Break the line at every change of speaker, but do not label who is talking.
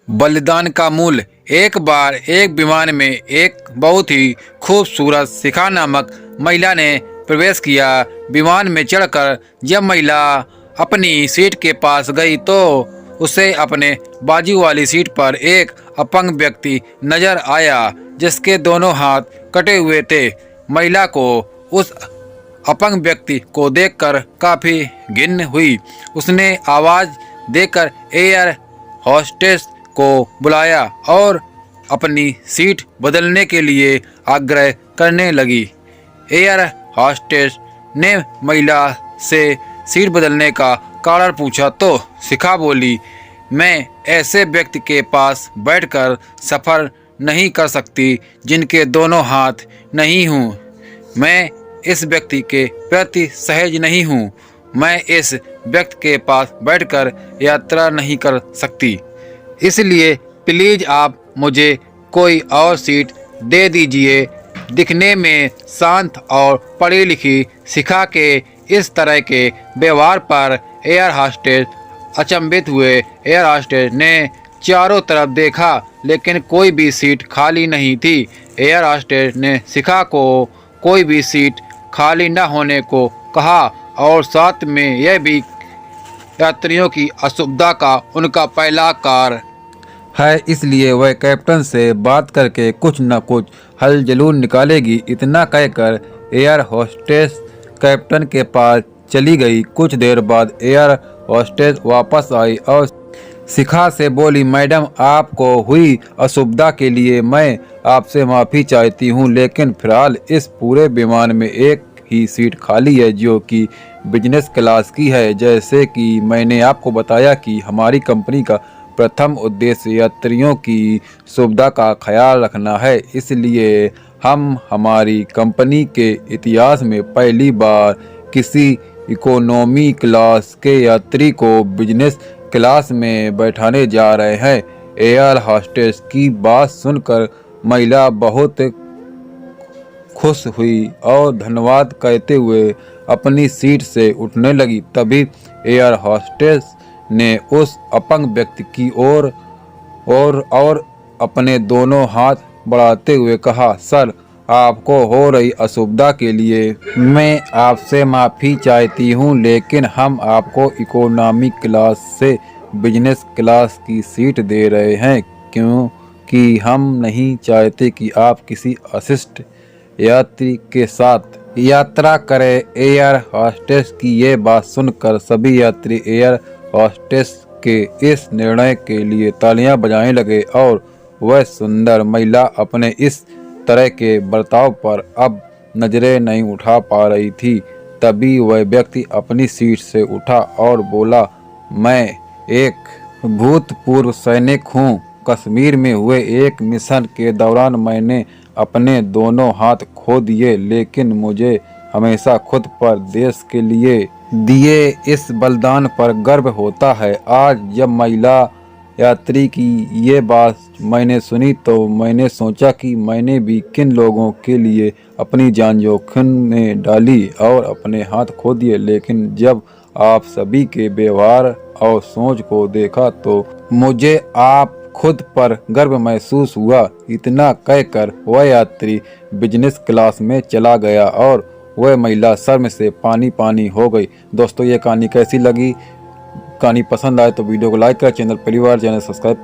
बलिदान का मूल्य। एक बार एक विमान में एक बहुत ही खूबसूरत शिखा नामक महिला ने प्रवेश किया। विमान में चढ़कर जब महिला अपनी सीट के पास गई तो उसे अपने बाजू वाली सीट पर एक अपंग व्यक्ति नजर आया जिसके दोनों हाथ कटे हुए थे। महिला को उस अपंग व्यक्ति को देखकर काफी घिन हुई। उसने आवाज देकर एयर होस्टेस को बुलाया और अपनी सीट बदलने के लिए आग्रह करने लगी। एयर होस्टेस ने महिला से सीट बदलने का कारण पूछा तो शिखा बोली, मैं ऐसे व्यक्ति के पास बैठकर सफ़र नहीं कर सकती जिनके दोनों हाथ नहीं हूँ। मैं इस व्यक्ति के प्रति सहज नहीं हूँ। मैं इस व्यक्ति के पास बैठकर यात्रा नहीं कर सकती। इसलिए प्लीज़ आप मुझे कोई और सीट दे दीजिए। दिखने में शांत और पढ़ी लिखी शिखा के इस तरह के व्यवहार पर एयर होस्टेस अचंभित हुए। एयर होस्टेस ने चारों तरफ देखा लेकिन कोई भी सीट खाली नहीं थी। एयर होस्टेस ने शिखा को कोई भी सीट खाली न होने को कहा और साथ में यह भी यात्रियों की असुविधा का उनका पहला कारण है, इसलिए वह कैप्टन से बात करके कुछ न कुछ हल जरूर निकालेगी। इतना कहकर एयर होस्टेस कैप्टन के पास चली गई। कुछ देर बाद एयर होस्टेस वापस आई और शिखा से बोली, मैडम आपको हुई असुविधा के लिए मैं आपसे माफ़ी चाहती हूँ, लेकिन फिलहाल इस पूरे विमान में एक ही सीट खाली है जो कि बिजनेस क्लास की है। जैसे कि मैंने आपको बताया कि हमारी कंपनी का प्रथम उद्देश्य यात्रियों की सुविधा का ख्याल रखना है, इसलिए हम हमारी कंपनी के इतिहास में पहली बार किसी इकोनॉमी क्लास के यात्री को बिजनेस क्लास में बैठाने जा रहे हैं। एयर होस्टेस की बात सुनकर महिला बहुत खुश हुई और धन्यवाद कहते हुए अपनी सीट से उठने लगी। तभी एयर होस्टेस ने उस अपंग व्यक्ति की ओर अपने दोनों हाथ बढ़ाते हुए कहा, सर आपको हो रही असुविधा के लिए मैं आपसे माफ़ी चाहती हूँ, लेकिन हम आपको इकोनॉमी क्लास से बिजनेस क्लास की सीट दे रहे हैं क्योंकि हम नहीं चाहते कि आप किसी अशिष्ट यात्री के साथ यात्रा करें। एयर होस्टेस की ये बात सुनकर सभी यात्री एयर होस्टेस के इस निर्णय के लिए तालियां बजाने लगे और वह सुंदर महिला अपने इस तरह के बर्ताव पर अब नजरें नहीं उठा पा रही थी। तभी वह व्यक्ति अपनी सीट से उठा और बोला, मैं एक भूतपूर्व सैनिक हूँ। कश्मीर में हुए एक मिशन के दौरान मैंने अपने दोनों हाथ खो दिए, लेकिन मुझे हमेशा खुद पर देश के लिए दिए इस बलिदान पर गर्व होता है। आज जब महिला यात्री की ये बात मैंने सुनी तो मैंने सोचा कि मैंने भी किन लोगों के लिए अपनी जान जोखिम में डाली और अपने हाथ खो दिए, लेकिन जब आप सभी के व्यवहार और सोच को देखा तो मुझे आप खुद पर गर्व महसूस हुआ। इतना कहकर वह यात्री बिजनेस क्लास में चला गया और वह महिला शर्म से पानी पानी हो गई। दोस्तों ये कहानी कैसी लगी? कहानी पसंद आए तो वीडियो को लाइक करें, चैनल सब्सक्राइब